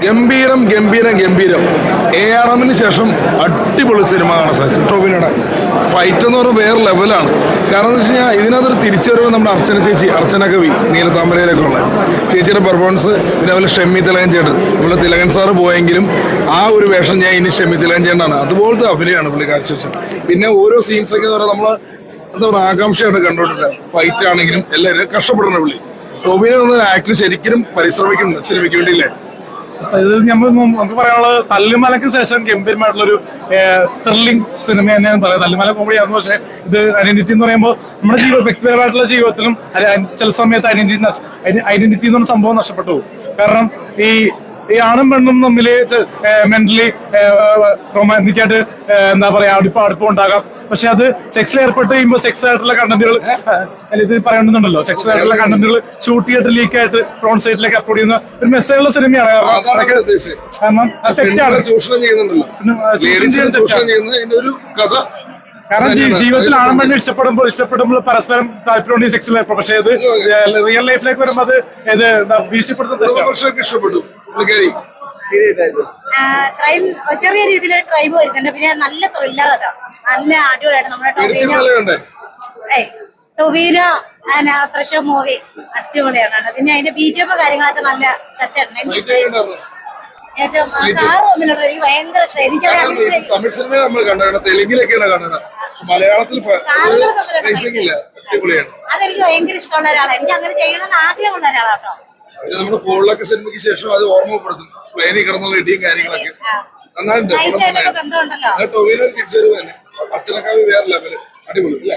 ഗംഭീരം ഗംഭീരം ഗംഭീരം ARMന് ശേഷം അടിപൊളി സിനിമ കാണാൻ സാധിച്ചു. ടോവിനോയുടെ ഫൈറ്റ് എന്ന് പറയുന്നത് വേറെ ലെവലാണ്. കാരണം എന്ന് വെച്ച് കഴിഞ്ഞാൽ ഇതിനകത്തൊരു തിരിച്ചുവരവ് നമ്മുടെ അർച്ചന കവി നീലത്താമരയിലൊക്കെ ഉള്ള ചേച്ചിയുടെ പെർഫോമൻസ്, പിന്നെ അതുപോലെ ഷെമ്മി തിലകൻ ചേട്ടൻ, നമ്മുടെ തിലകൻ സാറ് പോയെങ്കിലും ആ ഒരു വേഷം ഞാൻ ഇനി ഷെമ്മി തിലകൻ ചേട്ടനാണ്. അതുപോലത്തെ അഭിനയമാണ് പുള്ളി കാഴ്ചവെച്ചത്. പിന്നെ ഓരോ സീൻസൊക്കെ എന്ന് പറഞ്ഞാൽ നമ്മൾ എന്താ പറയുക ആകാംക്ഷയായിട്ട് കണ്ടുകൊണ്ടിട്ട് ഫൈറ്റ് ആണെങ്കിലും എല്ലാവരും കഷ്ടപ്പെടണം. പുള്ളി ടോവിനോ എന്ന ആക്ടർ ശരിക്കും പരിശ്രമിക്കുന്നുണ്ട് സിനിമയ്ക്ക് വേണ്ടിയില്ലേ. ഇത് നമുക്ക് പറയാനുള്ളത് തല്ലുമലക്ക് ശേഷം ഗംഭീരമായിട്ടുള്ളൊരു ത്രില്ലിംഗ് സിനിമ തന്നെയാണ് പറയാം. തല്ലുമല കോമഡി ആയിരുന്നു. പക്ഷേ ഇത് ഐഡന്റിറ്റി എന്ന് പറയുമ്പോൾ നമ്മുടെ വ്യക്തിപരമായിട്ടുള്ള ജീവിതത്തിലും ചില സമയത്ത് ഐഡന്റിറ്റി എന്ന് പറഞ്ഞ സംഭവം നഷ്ടപ്പെട്ടു പോകും. കാരണം ഈ ആണും പെണ്ണും തമ്മിൽ മെന്റലി റൊമാന്റിക് ആയിട്ട് എന്താ പറയാ അടുപ്പം ഉണ്ടാകാം. പക്ഷെ അത് സെക്സിൽ ഏർപ്പെട്ട് കഴിയുമ്പോൾ സെക്സ് ആയിട്ടുള്ള കണ്ടന്റുകൾ ഇത് പറയണമെന്നുണ്ടല്ലോ. സെക്സ് ആയിട്ടുള്ള കണ്ടന്റുകൾ ഷൂട്ട് ചെയ്തിട്ട് ലീക്ക് ആയിട്ട് റോൺ സൈറ്റിലേക്ക് അപ്ലോഡ് ചെയ്യുന്ന ഒരു മെസ്സേജുള്ള സിനിമയാണ്. കാരണം തെറ്റാണ്. കാരണം ജീവിതത്തിൽ ആണും പെണ്ണും ഇഷ്ടപ്പെടുമ്പോൾ പരസ്പരം താല്പര്യം സെക്സിൽ ഏർപ്പെടും. പക്ഷെ ഇത് റിയൽ ലൈഫിലേക്ക് വരുമ്പോൾ അത് ഇത് വീഴ്ചപ്പെടുത്തുന്നത് ഇഷ്ടപ്പെട്ടു. ക്രൈം ചെറിയ രീതിയിലൊരു ക്രൈം വരുന്നുണ്ട്. പിന്നെ നല്ല ത്രില്ലർ, അതാ നല്ല അടിപൊളിയായിട്ട് നമ്മുടെ ടൊവിനോ തൃശ്ശൂർ മൂവി അടിപൊളിയാണ്. പിന്നെ അതിന്റെ BGM കാര്യങ്ങളൊക്കെ നല്ല സെറ്റാണ്. ഏറ്റവും കാറുമില്ലുള്ള എനിക്ക് ഭയങ്കര ഇഷ്ടം. എനിക്ക് തമിഴ് സിനിമ നമ്മൾ കണ്ടത്, തെലുങ്കിലൊക്കെയാണ് കാണുന്നത്. മലയാളത്തിൽ അതെനിക്ക് ഭയങ്കര ഇഷ്ടമുള്ള ഒരാളാണ്. എനിക്ക് അങ്ങനെ ചെയ്യണമെന്ന് ആഗ്രഹമുള്ള ഒരാളാട്ടോ. നമ്മുടെ പോളിലൊക്കെ സിനിമയ്ക്ക് ശേഷം അത് ഓർമ്മപ്പെടുത്തും. പ്ലെയിനിൽ കിടന്നുള്ള ഇടിയും കാര്യങ്ങളൊക്കെ നന്നായിട്ടുണ്ട്. ടൊവിനോ തിരിച്ചുവരവ് തന്നെ. അർച്ചനക്കാവ് വേറെ ലെവല് അടിപൊളി അല്ലേ.